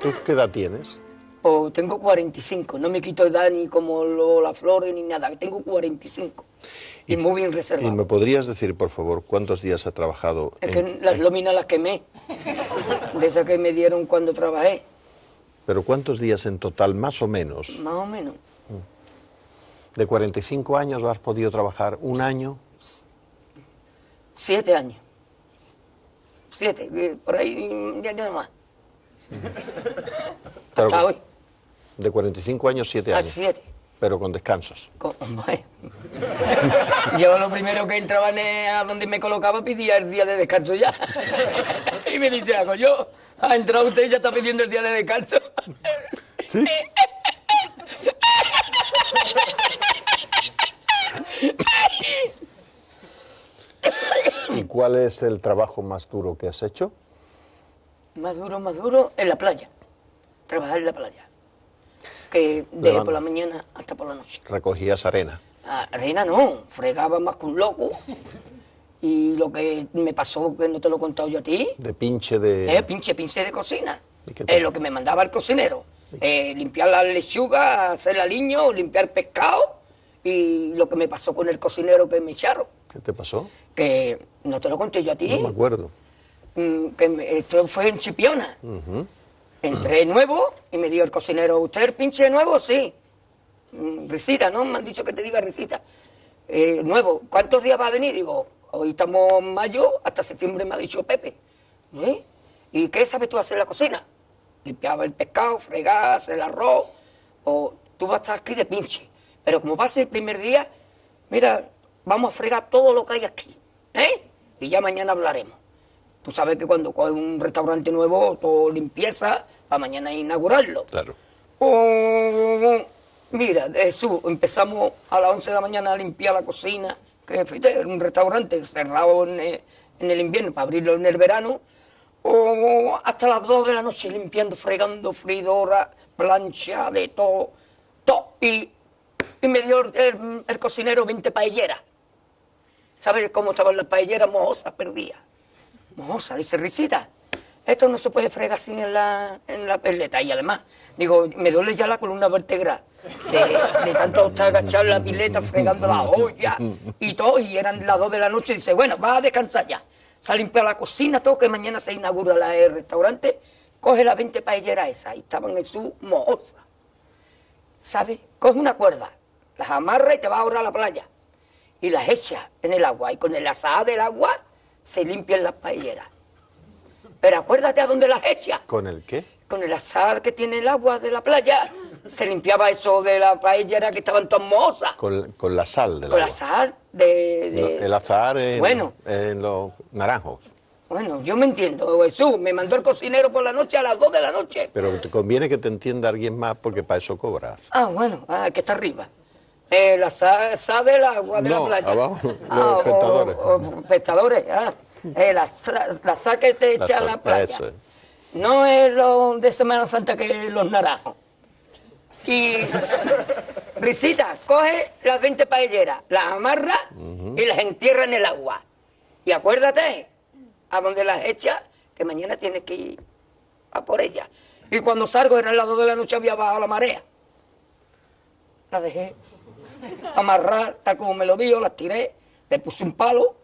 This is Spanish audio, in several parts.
¿Tú qué edad tienes? Pues tengo 45, no me quito edad ni como las flores ni nada, tengo 45 y muy bien reservado. ¿Y me podrías decir, por favor, cuántos días ha trabajado? Es que las lóminas las quemé, de esas que me dieron cuando trabajé. ¿Pero cuántos días en total, más o menos? Más o menos. ¿De 45 años has podido trabajar un año? 7 años. 7, por ahí ya no más. Pero, hasta hoy. De 45 años, 7 años. 7. Pero con descansos. Yo lo primero que entraba a donde me colocaba pedía el día de descanso ya. Y me dice, hago yo, ha entrado usted y ya está pidiendo el día de descanso. ¿Sí? ¿Y cuál es el trabajo más duro que has hecho? Más duro, en la playa. Trabajar en la playa. Que desde por la mañana hasta por la noche. Recogías arena. Arena no, fregaba más que un loco. Y lo que me pasó, que no te lo he contado yo a ti. De pinche de... Pinche de cocina. ¿Y Lo que me mandaba el cocinero. Limpiar la lechuga, hacer el aliño, limpiar pescado. Y lo que me pasó con el cocinero que me echaron. ¿Qué te pasó? Que no te lo conté yo a ti. No me acuerdo. Esto fue en Chipiona. Entré nuevo y me dijo el cocinero, ¿usted es el pinche nuevo? Sí. Risita, ¿no? Me han dicho que te diga risita. Nuevo, ¿cuántos días va a venir? Digo, hoy estamos en mayo, hasta septiembre me ha dicho Pepe. ¿Sí? ¿Y qué sabes tú hacer en la cocina? Limpiaba el pescado, fregar, hacer el arroz, o tú vas a estar aquí de pinche. Pero como va a ser el primer día, mira, vamos a fregar todo lo que hay aquí, ¿eh? Y ya mañana hablaremos. Tú sabes que cuando coges un restaurante nuevo, todo limpieza, para mañana inaugurarlo. Claro. Mira, Jesús, empezamos a las 11 de la mañana a limpiar la cocina, que fíjate, era un restaurante cerrado en el invierno para abrirlo en el verano, hasta las 2 de la noche limpiando, fregando, freidora, plancha, de todo. Y me dio el cocinero 20 paelleras. ¿Sabes cómo estaban las paelleras? Mojosas, perdidas. Mojosa, dice Risita, esto no se puede fregar sin en la peleta. Y además, digo, me duele ya la columna vertebral de tanto estar agachado en la pileta, fregando la olla y todo, y eran las 2 de la noche, y dice, bueno, vas a descansar ya. Se ha limpiado la cocina, todo, que mañana se inaugura el restaurante, coge las 20 paelleras esas, y estaban en su mojosa. ¿Sabes? Coge una cuerda, las amarra y te vas a ahorrar a la playa, y las echa en el agua, y con el azahar del agua se limpian las paelleras. Pero acuérdate a dónde las echas. ¿Con el qué? Con el azahar que tiene el agua de la playa. Se limpiaba eso de la paellera que estaban todas mohosas. Con la sal del agua. Con el azahar El azahar bueno, en los naranjos. Bueno, yo me entiendo, Jesús. Me mandó el cocinero por la noche a las 2 de la noche. Pero te conviene que te entienda alguien más porque para eso cobras. Bueno, que está arriba. La sal del agua de la playa. Abajo, los espectadores. Espectadores, la sal que te echa a la playa. Eso es. No es lo de Semana Santa que es los naranjos. Y Risita, coge las 20 paelleras, las amarra y las entierra en el agua. Y acuérdate, a donde las echas, que mañana tienes que ir a por ellas. Y cuando salgo, eran las 2 de la noche, había bajado la marea. Las dejé amarrar, tal como me lo dijo, las tiré, le puse un palo,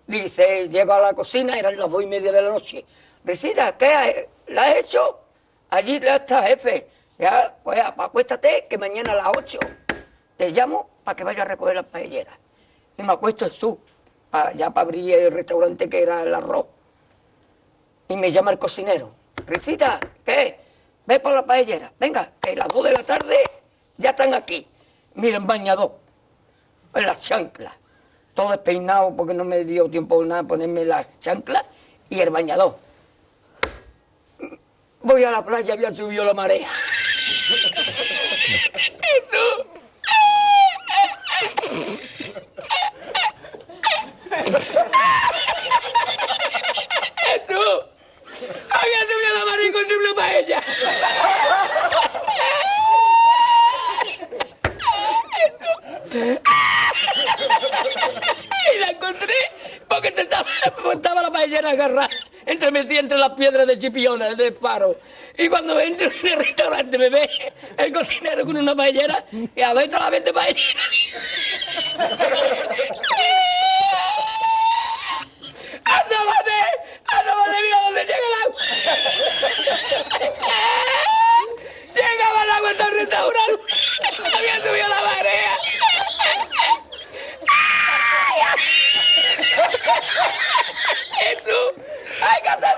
dice, llego a la cocina, eran las 2:30 de la noche. Risita, ¿qué? ¿La has hecho? Allí ya está, jefe. Ya, pues acuéstate, que mañana a las 8 te llamo para que vayas a recoger las paelleras. Y me acuesto Jesús, ya para abrir el restaurante que era el arroz. Y me llama el cocinero. Risita, ¿qué? Ve por la paellera. Venga, que las 2 de la tarde ya están aquí. Miren, bañador, en las chanclas, todo despeinado porque no me dio tiempo nada ponerme las chanclas y el bañador. Voy a la playa, había subido la marea. Había subido la marea y encontré una paella. Y la encontré porque estaba la paellera agarrada entremetida entre las piedras de Chipiona, del faro. Y cuando entro en el restaurante me ve el cocinero con una paellera y a ver la 20 paelleras. ¡Asómate, mira dónde llega el agua! Llegaba el agua hasta el restaurante. Había subido la marea. Jesús, hay que hacer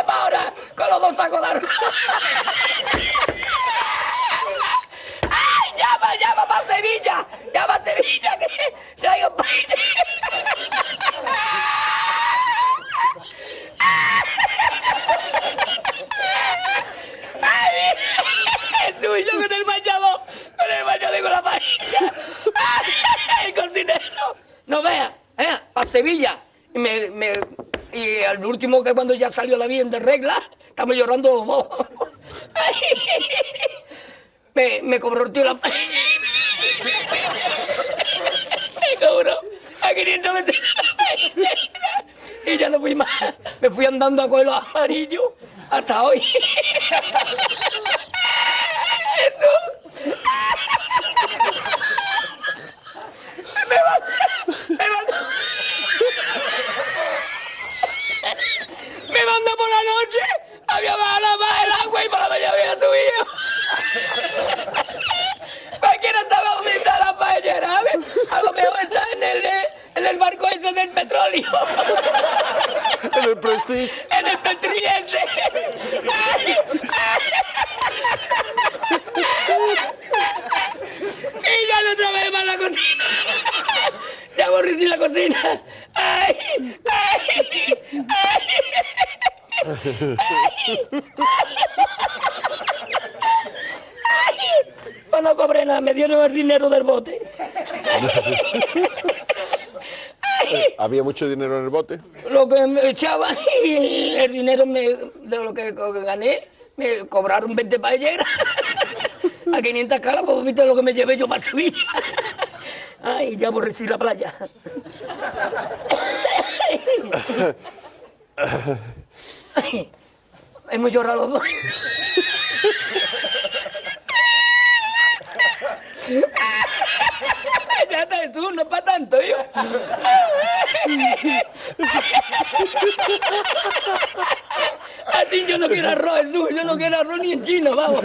ahora con los 2 sacos de arroz. ¡Ay, llama para Sevilla! ¡Llama a Sevilla que traigo paella! ¡Ay, Jesús, yo con el bañador con la paella! ¡Ay, el cocinero! No vea, a Sevilla. Y al último, que cuando ya salió la bien de regla, estamos llorando. Me cobró el tío la paella. Me cobró a 500 metros la paella. Y ya no fui más. Me fui andando a coger los amarillos hasta hoy. Me mandó por la noche, había bajado más el agua y por la mañana había subido. Cualquiera estaba bonita la paellera, ¿sabes? A lo mejor está en el barco ese del petróleo. En el Prestige. En el Petriense. Y ya no trabajé más la cocina. Ya aborrecí la cocina. ¡Ay! ¡Ay! ¡Ay! Pues no cobré nada, me dieron el dinero del bote. ¿Había mucho dinero en el bote? Lo que me echaban y el dinero de lo que gané, me cobraron 20 paelleras. A 500 caras, pues viste lo que me llevé yo para Sevilla. Ay, ya aborrecí la playa. Ay, hemos llorado los dos. Ya está, tú, no es para tanto, yo. A ti yo no quiero arroz, Jesús, yo no quiero arroz ni en chino, vamos.